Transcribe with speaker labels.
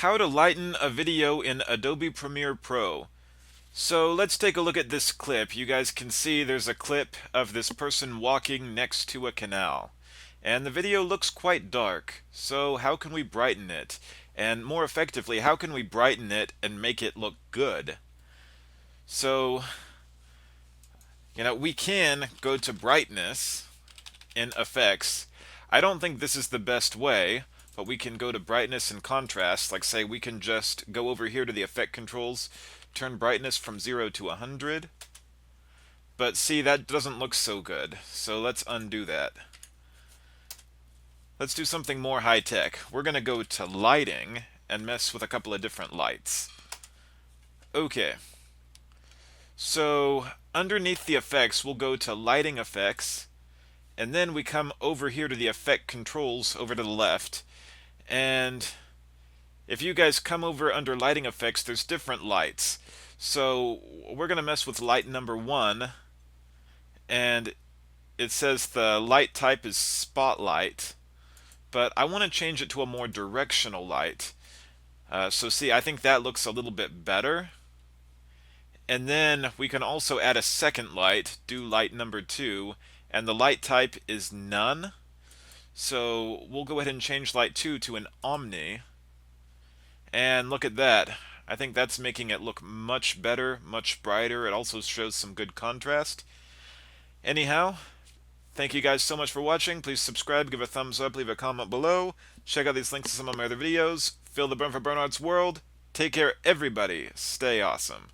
Speaker 1: How to lighten a video in Adobe Premiere Pro. So let's take a look at this clip. You guys can see there's a clip of this person walking next to a canal. And the video looks quite dark. So how can we brighten it? And more effectively, how can we brighten it and make it look good? So, we can go to brightness in effects. I don't think this is the best way, but we can go to brightness and contrast. Like say we can just go over here to the effect controls, turn brightness from 0 to 100. But see, that doesn't look so good. So let's undo that. Let's do something more high tech. We're going to go to lighting and mess with a couple of different lights. Okay. So underneath the effects, we'll go to lighting effects. And then we come over here to the effect controls over to the left. And if you guys come over under lighting effects, there's different lights. So we're going to mess with light number 1. And it says the light type is spotlight. But I want to change it to a more directional light. So see, I think that looks a little bit better. And then we can also add a second light, do light number 2. And the light type is none. So we'll go ahead and change light 2 to an omni. And look at that. I think that's making it look much better, much brighter. It also shows some good contrast. Anyhow, thank you guys so much for watching. Please subscribe, give a thumbs up, leave a comment below. Check out these links to some of my other videos. Feel the burn for Bernard's World. Take care, everybody. Stay awesome.